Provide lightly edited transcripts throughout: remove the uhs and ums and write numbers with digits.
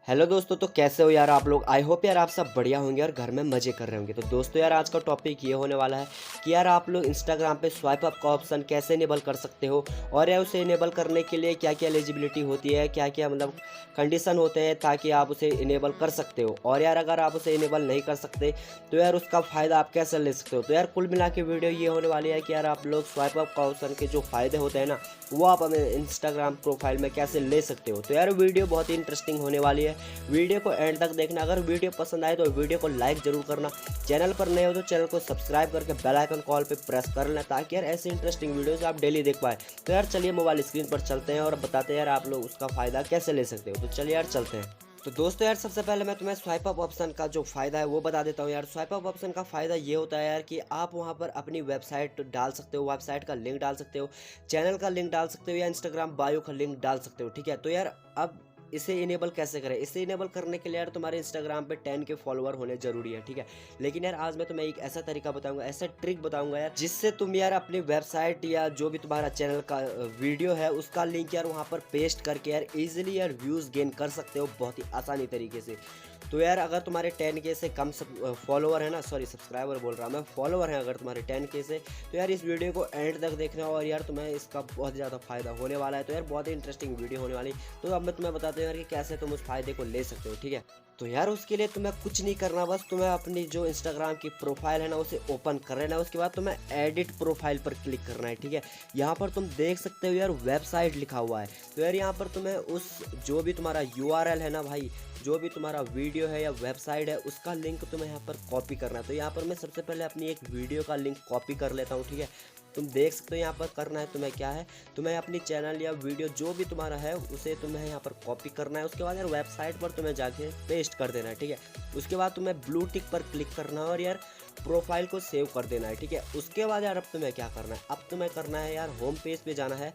Hello दोस्तों, तो कैसे हो यार आप लोग। आई होप यार आप सब बढ़िया होंगे और घर में मज़े कर रहे होंगे। तो दोस्तों यार आज का टॉपिक ये होने वाला है कि यार आप लोग इंस्टाग्राम पे स्वाइप अप का ऑप्शन कैसे इनेबल कर सकते हो और यार उसे इनेबल करने के लिए क्या क्या एलिजिबिलिटी होती है, क्या क्या मतलब कंडीशन होते हैं ताकि आप उसे इनेबल कर सकते हो। और यार अगर आप उसे इनेबल नहीं कर सकते तो यार उसका फ़ायदा आप कैसे ले सकते हो। तो यार कुल मिला के वीडियो ये होने वाली है कि यार आप लोग स्वाइप अप का ऑप्शन के जो फ़ायदे होते हैं ना, वो आप अपने इंस्टाग्राम प्रोफाइल में कैसे ले सकते हो। तो यार वीडियो बहुत ही इंटरेस्टिंग होने वाली है, वीडियो को एंड तक देखना। अगर वीडियो पसंद आए तो वीडियो को लाइक जरूर करना, चैनल पर नए हो तो चैनल को सब्सक्राइब करके बेल आइकन कॉल पे प्रेस कर लेना ताकि यार ऐसी इंटरेस्टिंग वीडियोस आप डेली देख पाए। तो यार चलिए मोबाइल स्क्रीन पर चलते हैं और बताते हैं यार आप लोग उसका फ़ायदा कैसे ले सकते हो। तो चलिए यार चलते हैं। तो दोस्तों यार सबसे पहले मैं तुम्हें स्वाइप अप ऑप्शन का जो फ़ायदा है वो बता देता हूँ। यार स्वाइप अप ऑप्शन का फ़ायदा ये होता है यार कि आप वहाँ पर अपनी वेबसाइट डाल सकते हो, वेबसाइट का लिंक डाल सकते हो, चैनल का लिंक डाल सकते हो या इंस्टाग्राम बायो का लिंक डाल सकते हो। ठीक है, तो यार अब इसे इनेबल कैसे करें। इसे इनेबल करने के लिए यार तुम्हारे इंस्टाग्राम पे 10 के फॉलोअर होने जरूरी है। ठीक है, लेकिन यार आज मैं तुम्हें एक ऐसा तरीका बताऊंगा, ऐसा ट्रिक बताऊंगा यार जिससे तुम यार अपनी वेबसाइट या जो भी तुम्हारा चैनल का वीडियो है उसका लिंक यार वहाँ पर पेस्ट करके यार इजीली यार व्यूज़ गेन कर सकते हो बहुत ही आसानी तरीके से। तो यार अगर तुम्हारे 10 के से कम फॉलोअर है ना, सॉरी सब्सक्राइबर बोल रहा मैं, फॉलोअर हैं अगर तुम्हारे 10 के से, तो यार इस वीडियो को एंड तक देखना और यार तुम्हें इसका बहुत ज़्यादा फायदा होने वाला है। तो यार बहुत ही इंटरेस्टिंग वीडियो होने वाली। तो अब मैं तुम्हें बताता हूँ यार कि कैसे तुम उस फायदे को ले सकते हो। ठीक है, तो यार उसके लिए तुम्हें कुछ नहीं करना, बस तुम्हें अपनी जो इंस्टाग्राम की प्रोफाइल है ना उसे ओपन कर लेना है। उसके बाद तुम्हें एडिट प्रोफाइल पर क्लिक करना है। ठीक है, यहाँ पर तुम देख सकते हो यार वेबसाइट लिखा हुआ है। तो यार यहाँ पर तुम्हें उस जो भी तुम्हारा यूआरएल है ना भाई, जो भी तुम्हारा वीडियो है या वेबसाइट है उसका लिंक तुम्हें यहाँ पर कॉपी करना है। तो यहाँ पर मैं सबसे पहले अपनी एक वीडियो का लिंक कॉपी कर लेता हूँ। ठीक है, तुम देख सकते हो यहाँ पर करना है तुम्हें क्या है, तुम्हें अपनी चैनल या वीडियो जो भी तुम्हारा है उसे तुम्हें यहाँ पर कॉपी करना है। उसके बाद यार वेबसाइट पर तुम्हें जाके पेस्ट कर देना है। ठीक है, उसके बाद तुम्हें ब्लू टिक पर क्लिक करना है और यार प्रोफाइल को सेव कर देना है। ठीक है, उसके बाद यार अब तुम्हें क्या करना है, अब तुम्हें करना है यार होम पेज पे जाना है।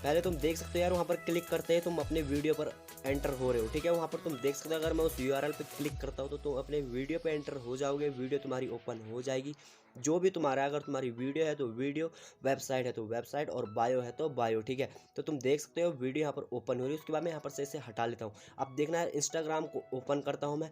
पहले तुम देख सकते हो यार वहाँ पर क्लिक करते हैं तुम अपने वीडियो पर एंटर हो रहे हो। ठीक है, वहाँ पर तुम देख सकते हो अगर मैं उस यूआरएल पे क्लिक करता हूँ तो तुम अपने वीडियो पे एंटर हो जाओगे, वीडियो तुम्हारी ओपन हो जाएगी। जो भी तुम्हारा, अगर तुम्हारी वीडियो है तो वीडियो, वेबसाइट है तो वेबसाइट और बायो है तो बायो। ठीक है, तो तुम देख सकते हो वीडियो यहाँ पर ओपन हो रही है। उसके बाद मैं यहाँ पर से इसे हटा लेता हूँ। अब देखना है इंस्टाग्राम को ओपन करता हूँ मैं।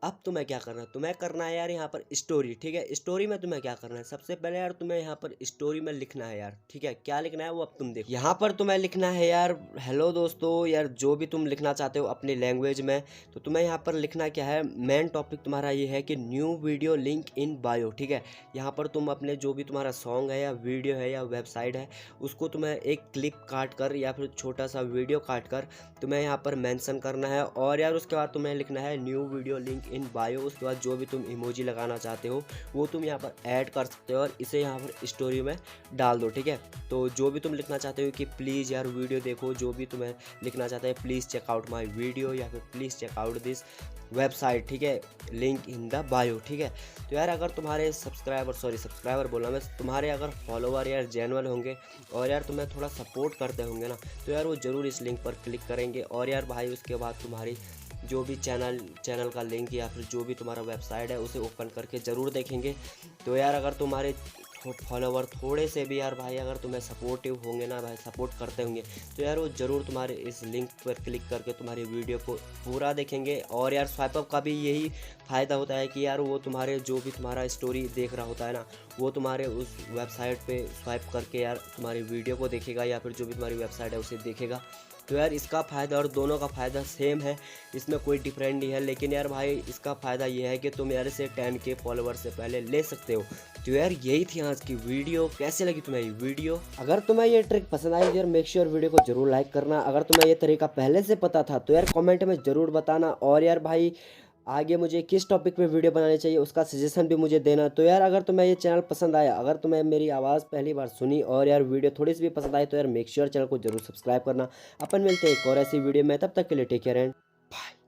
अब तुम्हें क्या करना है, तुम्हें करना है यार यहाँ पर स्टोरी। ठीक है, स्टोरी में तुम्हें क्या करना है, सबसे पहले यार तुम्हें यहाँ पर स्टोरी में लिखना है यार। ठीक है, क्या लिखना है वो अब तुम देखो। यहाँ पर तुम्हें लिखना है यार हेलो दोस्तों, यार जो भी तुम लिखना चाहते हो अपनी लैंग्वेज में। तो तुम्हें यहाँ पर लिखना क्या है, मेन टॉपिक तुम्हारा ये है कि new video link in bio. ठीक है, यहाँ पर तुम अपने जो भी तुम्हारा सॉन्ग है या वीडियो है या वेबसाइट है उसको तुम्हें एक क्लिप काट कर या फिर छोटा सा वीडियो काट कर तुम्हें यहाँ पर मेंशन करना है। और यार उसके बाद तुम्हें लिखना है new video link in bio. उसके बाद जो भी तुम इमोजी लगाना चाहते हो वो तुम यहाँ पर ऐड कर सकते हो और इसे यहाँ पर स्टोरी में डाल दो। ठीक है, तो जो भी तुम लिखना चाहते हो कि प्लीज़ यार वीडियो देखो, जो भी तुम्हें लिखना चाहते हैं, प्लीज़ चेकआउट माई वीडियो या फिर प्लीज़ चेकआउट दिस वेबसाइट। ठीक है, लिंक इन द बायो। ठीक है, तो यार अगर तुम्हारे सब्सक्राइबर बोला मैं, तुम्हारे अगर फॉलोवर यार जेन्युइन होंगे और यार तुम्हें थोड़ा सपोर्ट करते होंगे ना, तो यार वो ज़रूर इस लिंक पर क्लिक करेंगे। और यार भाई उसके बाद तुम्हारी जो भी चैनल का लिंक या फिर जो भी तुम्हारा वेबसाइट है उसे ओपन करके ज़रूर देखेंगे। तो यार अगर तुम्हारे फॉलोवर थोड़े से भी यार भाई अगर तुम्हें सपोर्टिव होंगे ना भाई, सपोर्ट करते होंगे, तो यार वो ज़रूर तुम्हारे इस लिंक पर क्लिक करके तुम्हारी वीडियो को पूरा देखेंगे। और यार स्वाइप अप का भी यही फ़ायदा होता है कि यार वो तुम्हारे जो भी तुम्हारा स्टोरी देख रहा होता है ना, वो तुम्हारे उस वेबसाइट पे स्वाइप करके यार तुम्हारी वीडियो को देखेगा या फिर जो भी तुम्हारी वेबसाइट है उसे देखेगा। तो यार इसका फ़ायदा और दोनों का फ़ायदा सेम है, इसमें कोई डिफरेंट नहीं है। लेकिन यार भाई इसका फ़ायदा ये है कि तुम यार इसे 10 के फॉलोवर से पहले ले सकते हो। तो यार यही थी आज की वीडियो। कैसे लगी तुम्हें ये वीडियो, अगर तुम्हें ये ट्रिक पसंद आई तो यार मेक श्योर वीडियो को जरूर लाइक करना। अगर तुम्हें ये तरीका पहले से पता था तो यार कमेंट में ज़रूर बताना। और यार भाई आगे मुझे किस टॉपिक पे वीडियो बनानी चाहिए उसका सजेशन भी मुझे देना। तो यार अगर तुम्हें ये चैनल पसंद आया, अगर तुम्हें मेरी आवाज़ पहली बार सुनी और यार वीडियो थोड़ी सी भी पसंद आई तो यार मेक श्योर चैनल को जरूर सब्सक्राइब करना। अपन मिलते हैं एक और ऐसी वीडियो में, तब तक के लिए टेक केयर एंड बाय।